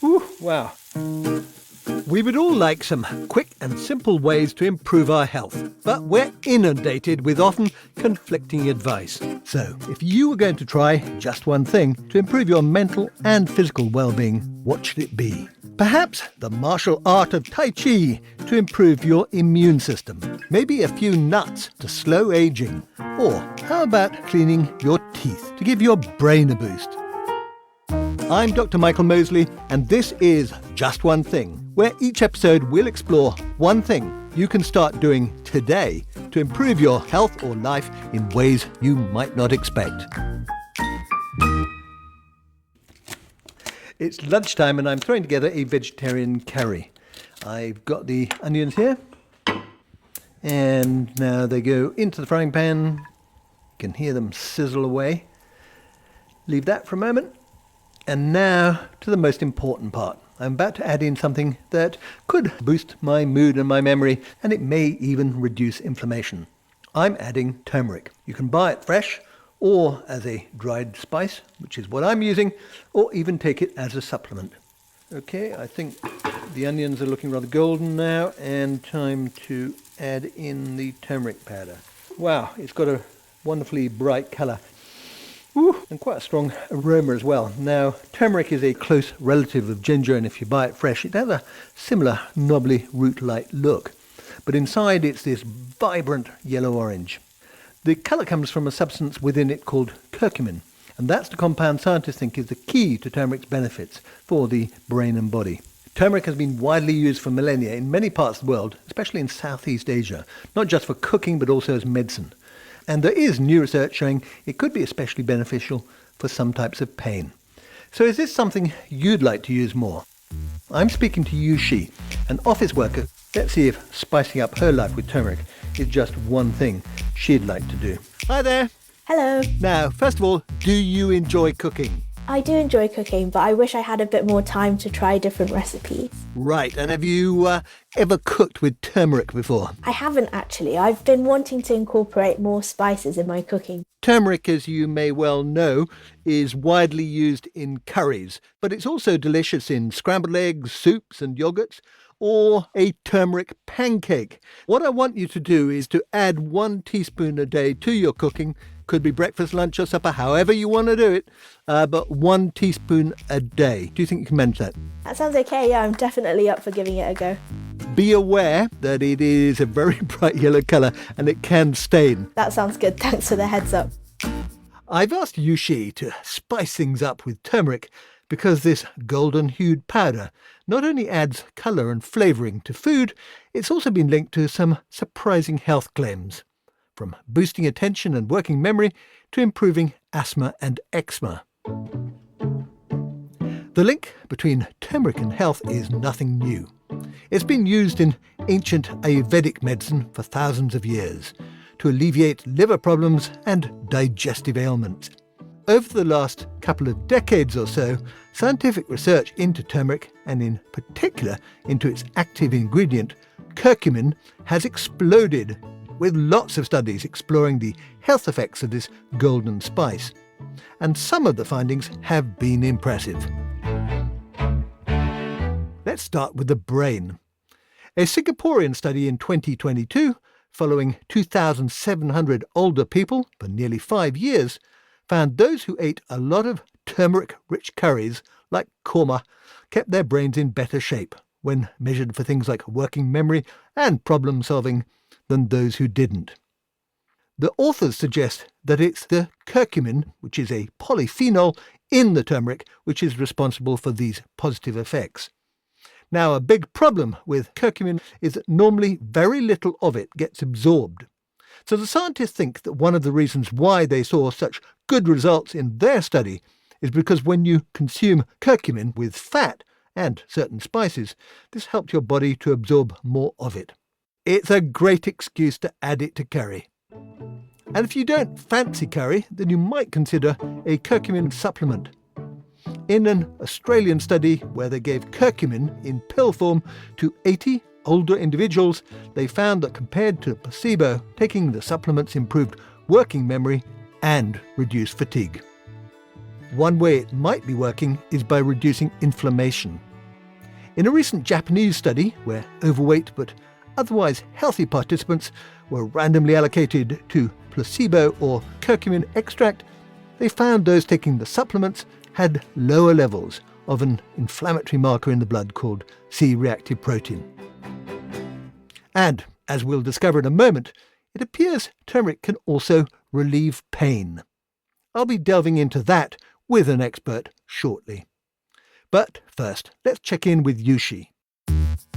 Ooh, wow. We would all like some quick and simple ways to improve our health, but we're inundated with often conflicting advice. So, if you were going to try just one thing to improve your mental and physical well-being, what should it be? Perhaps the martial art of Tai Chi to improve your immune system. Maybe a few nuts to slow aging. Or how about cleaning your teeth to give your brain a boost? I'm Dr. Michael Mosley, and this is Just One Thing, where each episode will explore one thing you can start doing today to improve your health or life in ways you might not expect. It's lunchtime and I'm throwing together a vegetarian curry. I've got the onions here, and now they go into the frying pan. You can hear them sizzle away. Leave that for a moment. And now to the most important part. I'm about to add in something that could boost my mood and my memory, and it may even reduce inflammation. I'm adding turmeric. You can buy it fresh or as a dried spice, which is what I'm using, or even take it as a supplement. Okay, I think the onions are looking rather golden now, and time to add in the turmeric powder. Wow, it's got a wonderfully bright colour. Ooh, and quite a strong aroma as well. Now, turmeric is a close relative of ginger, and if you buy it fresh, it has a similar knobbly root-like look. But inside it's this vibrant yellow-orange. The colour comes from a substance within it called curcumin, and that's the compound scientists think is the key to turmeric's benefits for the brain and body. Turmeric has been widely used for millennia in many parts of the world, especially in Southeast Asia, not just for cooking but also as medicine. And there is new research showing it could be especially beneficial for some types of pain. So is this something you'd like to use more? I'm speaking to Yu Shi, an office worker. Let's see if spicing up her life with turmeric is just one thing she'd like to do. Hi there. Hello. Now, first of all, do you enjoy cooking? I do enjoy cooking, but I wish I had a bit more time to try different recipes. Right, and have you ever cooked with turmeric before? I haven't actually. I've been wanting to incorporate more spices in my cooking. Turmeric, as you may well know, is widely used in curries, but it's also delicious in scrambled eggs, soups and yogurts, or a turmeric pancake. What I want you to do is to add 1 teaspoon a day to your cooking. Could be breakfast, lunch or supper, however you want to do it, but 1 teaspoon a day. Do you think you can manage that? That sounds okay, yeah, I'm definitely up for giving it a go. Be aware that it is a very bright yellow colour and it can stain. That sounds good, thanks for the heads up. I've asked Yu Shi to spice things up with turmeric because this golden-hued powder not only adds colour and flavouring to food, it's also been linked to some surprising health claims, from boosting attention and working memory to improving asthma and eczema. The link between turmeric and health is nothing new. It's been used in ancient Ayurvedic medicine for thousands of years to alleviate liver problems and digestive ailments. Over the last couple of decades or so, scientific research into turmeric, and in particular into its active ingredient, curcumin, has exploded, with lots of studies exploring the health effects of this golden spice. And some of the findings have been impressive. Let's start with the brain. A Singaporean study in 2022, following 2,700 older people for nearly 5 years, found those who ate a lot of turmeric-rich curries, like korma, kept their brains in better shape when measured for things like working memory and problem-solving than those who didn't. The authors suggest that it's the curcumin, which is a polyphenol in the turmeric, which is responsible for these positive effects. Now, a big problem with curcumin is that normally very little of it gets absorbed. So the scientists think that one of the reasons why they saw such good results in their study is because when you consume curcumin with fat and certain spices, this helped your body to absorb more of it. It's a great excuse to add it to curry. And if you don't fancy curry, then you might consider a curcumin supplement. In an Australian study where they gave curcumin in pill form to 80 older individuals, they found that compared to placebo, taking the supplements improved working memory and reduced fatigue. One way it might be working is by reducing inflammation. In a recent Japanese study, where overweight but otherwise healthy participants were randomly allocated to placebo or curcumin extract, they found those taking the supplements had lower levels of an inflammatory marker in the blood called C-reactive protein. And, as we'll discover in a moment, it appears turmeric can also relieve pain. I'll be delving into that with an expert shortly. But first, let's check in with Yushi.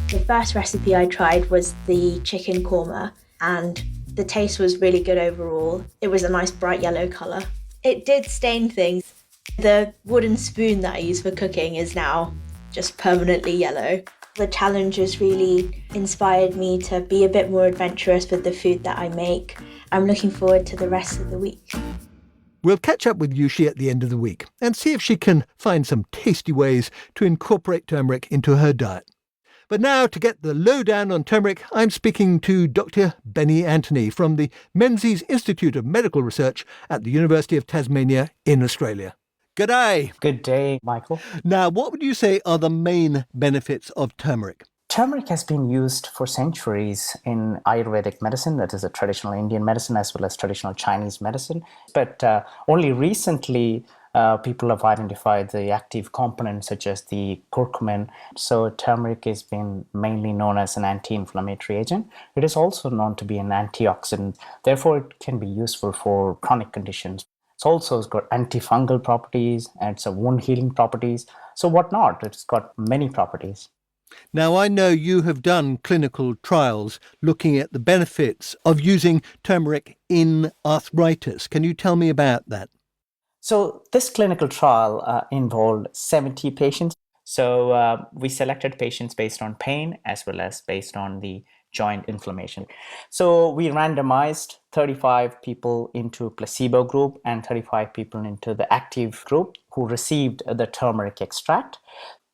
The first recipe I tried was the chicken korma, and the taste was really good overall. It was a nice bright yellow colour. It did stain things. The wooden spoon that I use for cooking is now just permanently yellow. The challenge has really inspired me to be a bit more adventurous with the food that I make. I'm looking forward to the rest of the week. We'll catch up with Yushi at the end of the week and see if she can find some tasty ways to incorporate turmeric into her diet. But now, to get the lowdown on turmeric, I'm speaking to Dr. Benny Antony from the Menzies Institute of Medical Research at the University of Tasmania in Australia. G'day! Good day, Michael. Now, what would you say are the main benefits of turmeric? Turmeric has been used for centuries in Ayurvedic medicine, that is a traditional Indian medicine, as well as traditional Chinese medicine. But only recently, people have identified the active components such as the curcumin. So turmeric has been mainly known as an anti-inflammatory agent. It is also known to be an antioxidant. Therefore, it can be useful for chronic conditions. It's also got antifungal properties and it's a wound healing properties. So whatnot, it's got many properties. Now, I know you have done clinical trials looking at the benefits of using turmeric in arthritis. Can you tell me about that? So this clinical trial involved 70 patients. So we selected patients based on pain as well as based on the joint inflammation. So we randomized 35 people into placebo group and 35 people into the active group who received the turmeric extract.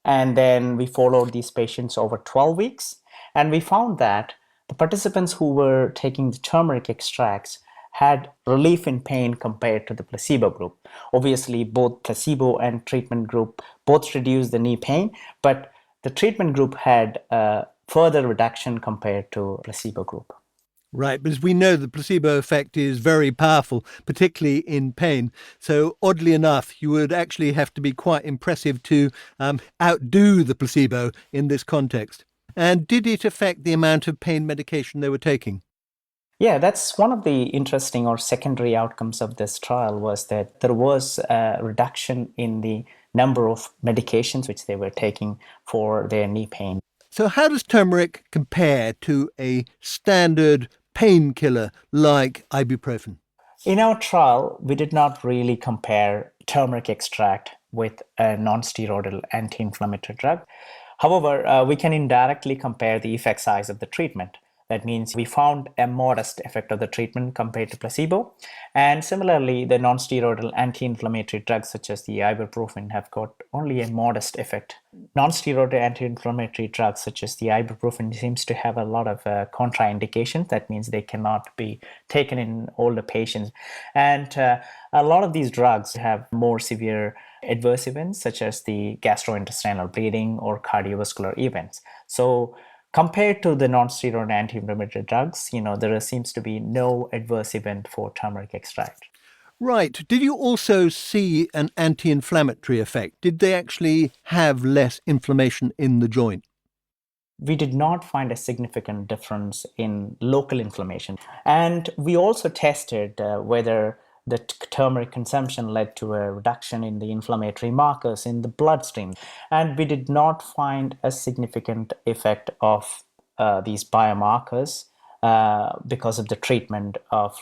And then we followed these patients over 12 weeks. And we found that the participants who were taking the turmeric extracts had relief in pain compared to the placebo group. Obviously, both placebo and treatment group both reduced the knee pain, but the treatment group had a further reduction compared to placebo group. Right, because we know the placebo effect is very powerful, particularly in pain. So oddly enough, you would actually have to be quite impressive to outdo the placebo in this context. And did it affect the amount of pain medication they were taking? Yeah, that's one of the interesting or secondary outcomes of this trial was that there was a reduction in the number of medications which they were taking for their knee pain. So how does turmeric compare to a standard painkiller like ibuprofen? In our trial, we did not really compare turmeric extract with a non-steroidal anti-inflammatory drug. However, we can indirectly compare the effect size of the treatment. That means we found a modest effect of the treatment compared to placebo. And similarly, the non-steroidal anti-inflammatory drugs such as the ibuprofen have got only a modest effect. Non-steroidal anti-inflammatory drugs such as the ibuprofen seems to have a lot of contraindications. That means they cannot be taken in older patients. And a lot of these drugs have more severe adverse events such as the gastrointestinal bleeding or cardiovascular events. So compared to the non-steroidal anti-inflammatory drugs, there seems to be no adverse event for turmeric extract. Right. Did you also see an anti-inflammatory effect? Did they actually have less inflammation in the joint? We did not find a significant difference in local inflammation. And we also tested whether the turmeric consumption led to a reduction in the inflammatory markers in the bloodstream. And we did not find a significant effect of these biomarkers because of the treatment of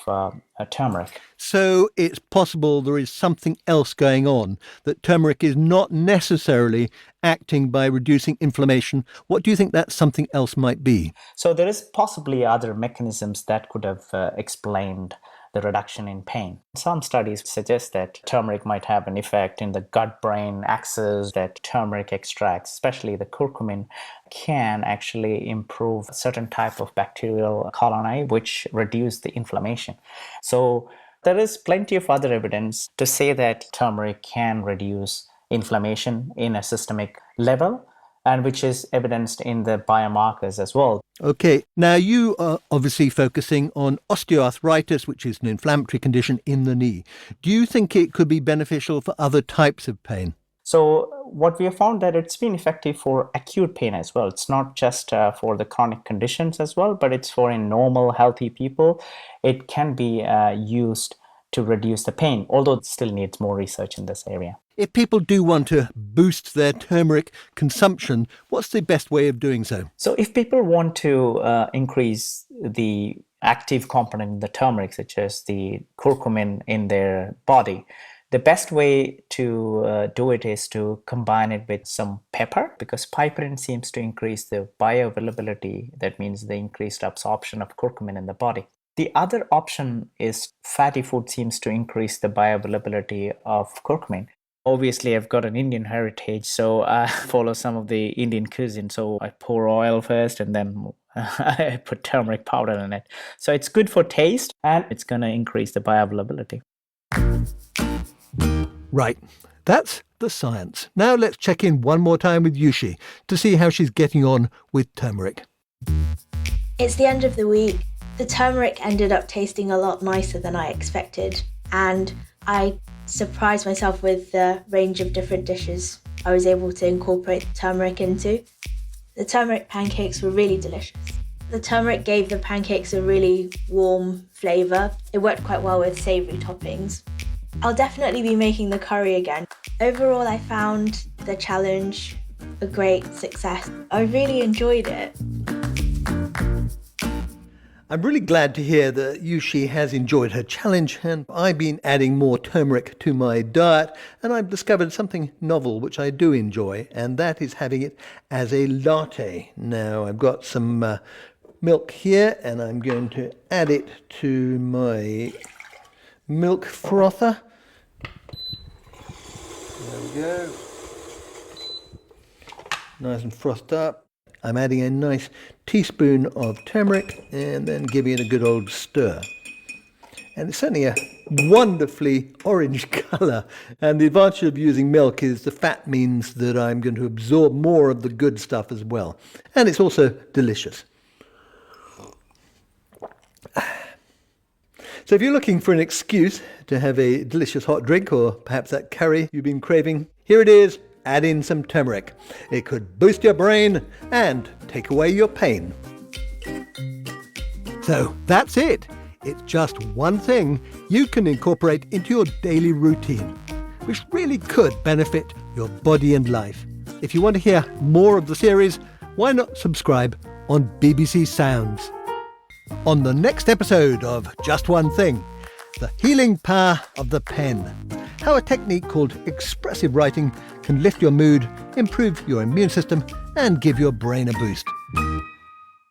turmeric. So it's possible there is something else going on, that turmeric is not necessarily acting by reducing inflammation. What do you think that something else might be? So there is possibly other mechanisms that could have explained the reduction in pain. Some studies suggest that turmeric might have an effect in the gut-brain axis, that turmeric extracts, especially the curcumin, can actually improve certain type of bacterial colony which reduce the inflammation. So there is plenty of other evidence to say that turmeric can reduce inflammation in a systemic level. and which is evidenced in the biomarkers as well. Okay, now you are obviously focusing on osteoarthritis, which is an inflammatory condition in the knee. Do you think it could be beneficial for other types of pain? So what we have found that it's been effective for acute pain as well. It's not just for the chronic conditions as well, but it's for in normal, healthy people. It can be used to reduce the pain, although it still needs more research in this area. If people do want to boost their turmeric consumption, what's the best way of doing so? So if people want to increase the active component in the turmeric, such as the curcumin in their body, the best way to do it is to combine it with some pepper, because piperine seems to increase the bioavailability. That means the increased absorption of curcumin in the body. The other option is fatty food seems to increase the bioavailability of curcumin. Obviously, I've got an Indian heritage, so I follow some of the Indian cuisine. So I pour oil first and then I put turmeric powder in it. So it's good for taste and it's going to increase the bioavailability. Right, that's the science. Now let's check in one more time with Yushi to see how she's getting on with turmeric. It's the end of the week. The turmeric ended up tasting a lot nicer than I expected, and I surprised myself with the range of different dishes I was able to incorporate the turmeric into. The turmeric pancakes were really delicious. The turmeric gave the pancakes a really warm flavour. It worked quite well with savoury toppings. I'll definitely be making the curry again. Overall, I found the challenge a great success. I really enjoyed it. I'm really glad to hear that Yushi has enjoyed her challenge, and I've been adding more turmeric to my diet, and I've discovered something novel which I do enjoy, and that is having it as a latte. Now, I've got some milk here, and I'm going to add it to my milk frother. There we go. Nice and frothed up. I'm adding a nice teaspoon of turmeric and then giving it a good old stir. And it's certainly a wonderfully orange colour. And the advantage of using milk is the fat means that I'm going to absorb more of the good stuff as well. And it's also delicious. So if you're looking for an excuse to have a delicious hot drink, or perhaps that curry you've been craving, here it is. Add in some turmeric. It could boost your brain and take away your pain. So that's it. It's just one thing you can incorporate into your daily routine, which really could benefit your body and life. If you want to hear more of the series, why not subscribe on BBC Sounds? On the next episode of Just One Thing, the healing power of the pen. How a technique called expressive writing can lift your mood, improve your immune system, and give your brain a boost.